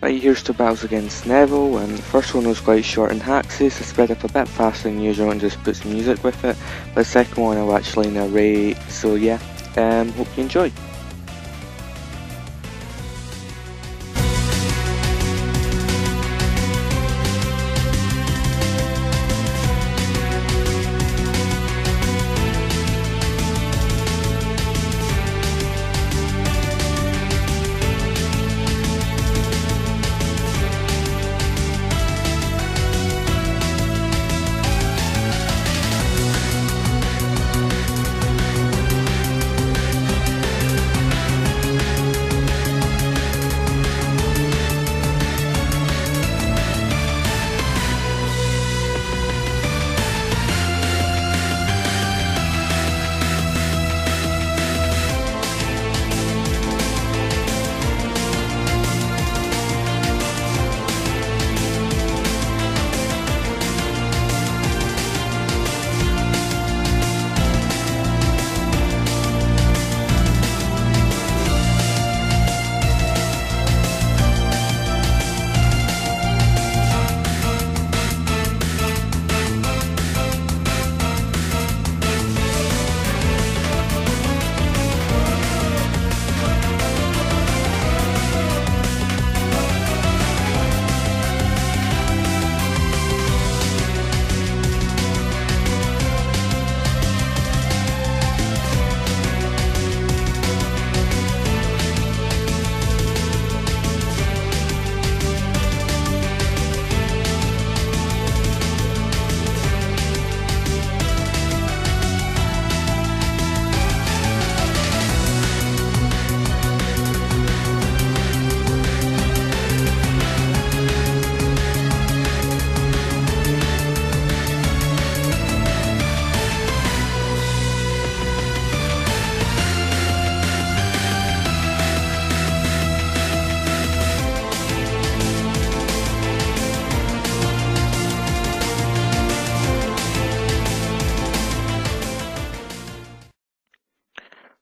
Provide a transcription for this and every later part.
Right, here's two battles against Neavel, and the first one was quite short and Haxie, so sped up a bit faster than usual and just put some music with it. But the second one I'll actually narrate, so yeah, hope you enjoy.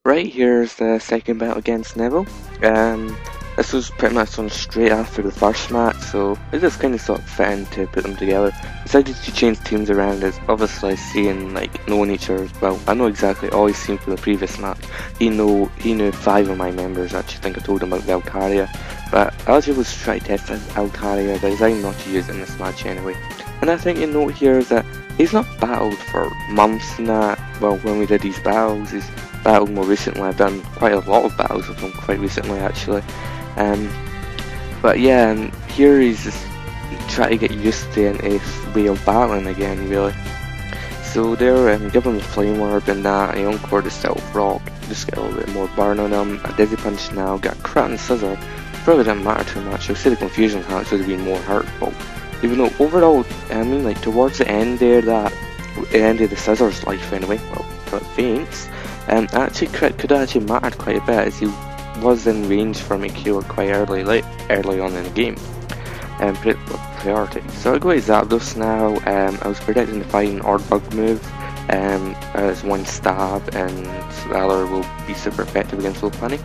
Right, here's the second battle against Neavel. This was pretty much on straight after the first match, so it just kind of sort of fit in to put them together. Decided to change teams around as obviously seeing like knowing each other as well. I know exactly all he's seen from the previous match. He knew 5 of my members. Actually, I think I told him about the Altaria, but I actually was trying to test this Altaria, but I decided not to use it in this match anyway. And I think you note here is that he's not battled for months and that. Well, when we did these battles, he's battled more recently. I've done quite a lot of battles with him quite recently actually. But yeah, and here he's just trying to get used to his way of battling again really. So there, give him the flame orb and that, and he encored the stealth rock, just get a little bit more burn on him. A dizzy punch now, got a crit and scissor. Probably didn't matter too much. I would say the confusion hatch would have been more hurtful. Even though overall, I mean like towards the end there, that the end of the scissor's life anyway, well, but faints, actually crit could have actually mattered quite a bit as he was in range for me to kill it quite early on in the game. Priority. So I'll go with Zapdos now. I was predicting to find an Ordbug move as one stab, and the other will be super effective against Lopunny.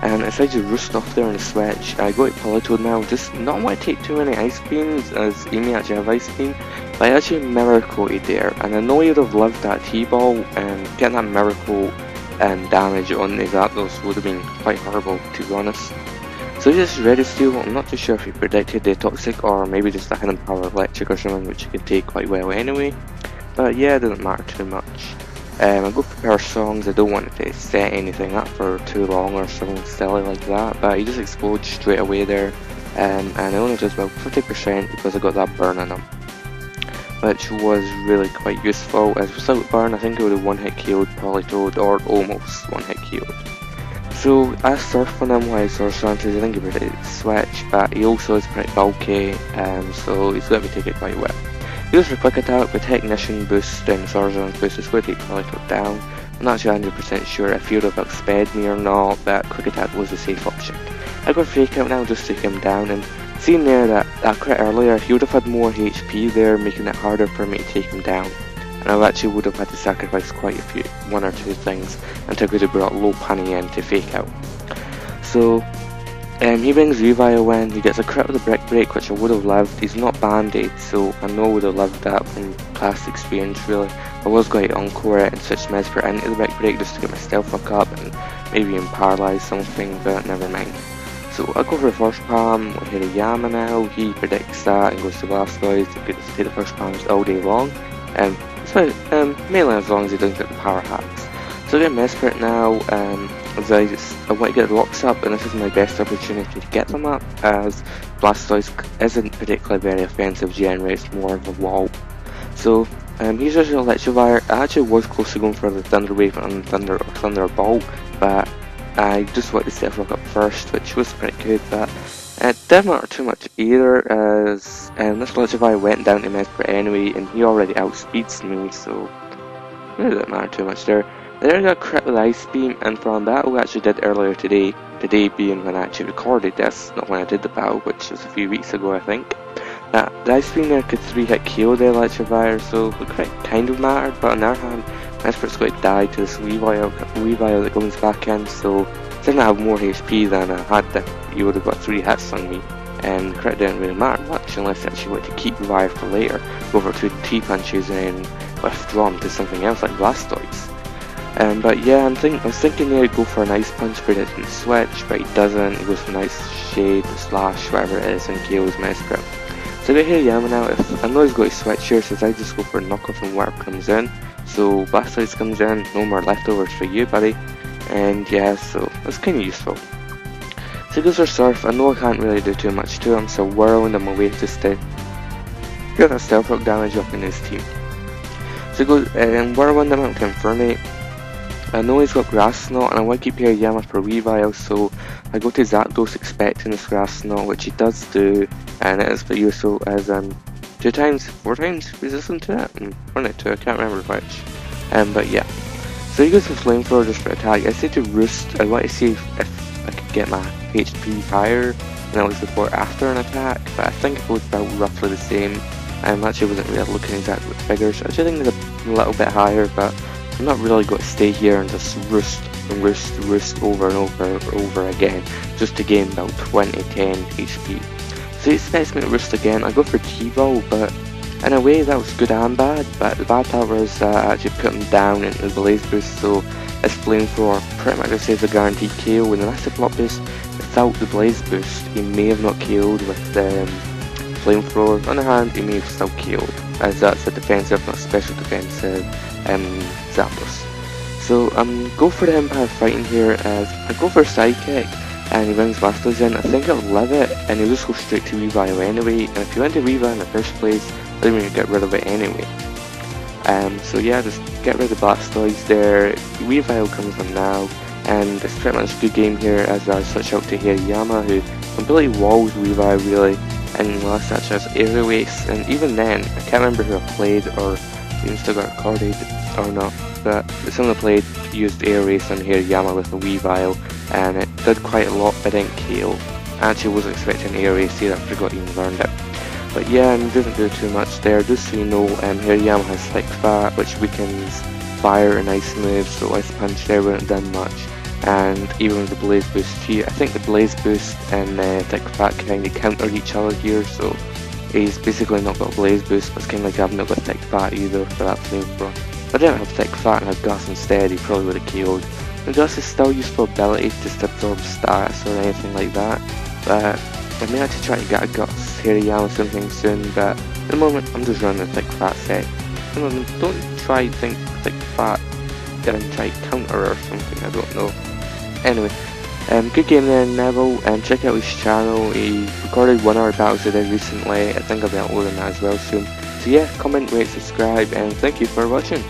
And I decided to roost off there on the switch. I go to Politoed now, just not want to take too many ice beams as Amy actually have ice beam, but I actually mirror coated there, and I know you'd have loved that T-ball, and getting that miracle damage on the Zapdos would have been quite horrible to be honest. So he's just ready still. I'm not too sure if he predicted the toxic or maybe just a hidden power electric or something which he could take quite well anyway. But yeah, it doesn't matter too much. I go prepare songs. I don't want to set anything up for too long or something silly like that, but he just explodes straight away there, and it only does about 50% because I got that burn on him, which was really quite useful. As without burn, I think it would have one-hit killed Politoed, or almost one-hit killed. So I surf on him while he's Source Chances. I think he predicted switch, but he also is pretty bulky, so he's let me take it quite well. He goes for quick attack with Technician boost and Sorzon's boost. It's going to take Politoed down. I'm not actually 100% sure if he would have outsped me or not, but quick attack was a safe option. I go fake out now just to take him down, and seeing there that crit earlier, he would have had more HP there, making it harder for me to take him down. And I actually would have had to sacrifice quite a few, 1 or 2 things, until I could have brought Lopunny in to fake out. So He brings Revive in, he gets a crit with a Brick Break, which I would have loved. He's not banded, so I know I would have loved that from past experience really. I was going to encore it and switch Mesper into the Brick Break just to get my stealth fuck up and maybe even paralyze something, but never mind. So I'll go for the first palm, we'll hit a Yama now, he predicts that and goes to Blastoise to get us to take the first palms all day long. So mainly as long as he doesn't get the power hacks. So I get Mesprit now, as I want to get the rocks up, and this is my best opportunity to get them up, as Blastoise isn't particularly very offensive generally, it's more of a wall. So he's just an Electivire. I actually was close to going for the Thunder Wave and Thunderbolt, but I just wanted to set rock up first, which was pretty good, but it didn't matter too much either, as this Electivire went down to Mesprit anyway, and he already outspeeds me, so it didn't matter too much there. There I got crit with Ice Beam, and from battle we actually did earlier today being when I actually recorded this, not when I did the battle, which was a few weeks ago I think. The Ice Beam there could 3-hit KO the Electivire, so the crit kind of mattered, but on the other hand, Mesprit's going to die to this Weavile that comes back in, so didn't have more HP than I had that he would have got 3 hits on me, and the crit didn't really matter much unless I actually wanted to keep Revive for later, go for 2 T-punches and withdraw him to something else like Blastoise. But yeah, I was thinking there he'd go for an Ice Punch for it didn't switch, but he doesn't. He goes for an Ice Shade, Slash, whatever it is, and KO's Mesprit. So I get here Yama now. If I know he's going to switch here, so I just go for a knockoff and Warp comes in. So Blastoise comes in, no more leftovers for you, buddy. And yeah, so that's kind of useful. So he goes for Surf. I know I can't really do too much to him, so Whirlwind him away just to get that Stealth Rock damage up in his team. So he goes and Whirlwind him out to Infernate. I know he's got Grass Knot, and I want to keep here Yama for Weavile, so I go to Zapdos expecting this Grass Knot, which he does do, and it is pretty useful as 4 times resistant to it, and 1 or 2, I can't remember which. But yeah. So he goes for Flamethrower just for attack. I say to Roost, I want to see if I could get my HP higher, and at least before after an attack, but I think it goes about roughly the same. I actually wasn't really looking exactly at the figures. I actually think it's a little bit higher, but I'm not really going to stay here and just roost over and over again just to gain about 20-10 HP. So he expects me to roost again. I go for T-Ball, but in a way that was good and bad, but the bad part was I actually put him down into the Blaze Boost, so his Flamethrower pretty much just says a guaranteed KO. With the Massive Block Boost, without the Blaze Boost, he may have not KO'd with the Flamethrower. On the hand, he may have still KO'd, as that's a defensive, not special defensive Zapdos. So go for the Empire Fighting here, as I go for Psychic and he brings Blastoise in. I think I'll live it and he'll just go straight to Revive anyway, and if you went to Revive in the first place, then we can get rid of it anyway. So yeah, just get rid of Blastoise there. Weavile comes in now, and it's pretty much a good game here as I switch out to Hariyama, who completely walls Weavile really, and last match has Aerial Waste, and even then, I can't remember who I played or even still got recorded or not, but someone I played used Air Race on Hariyama with a Weavile, and it did quite a lot, but didn't KO. I actually wasn't expecting Air Race here, I forgot even learned it. But yeah, it doesn't do too much there. Just so you know, Hariyama has Thick Fat, which weakens fire and ice moves, so Ice Punch there wouldn't have done much. And even with the Blaze Boost here, I think the Blaze Boost and Thick Fat kind of counter each other here, so he's basically not got a Blaze Boost, but it's kind of like I've not got Thick Fat either for that flamethrower. If I didn't have Thick Fat and had Gus instead, he probably would have KO'd. And Gus is still useful ability just to absorb stats or anything like that, but I may have to try to get a Guts Hariyama something soon, but at the moment I'm just running a Thick Fat set. Don't try to think Thick Fat and try to counter or something, I don't know. Anyway, good game there Neavel, and check out his channel. He recorded 1 hour battles he did recently. I think I'll be uploading that as well soon. So yeah, comment, rate, subscribe, and thank you for watching.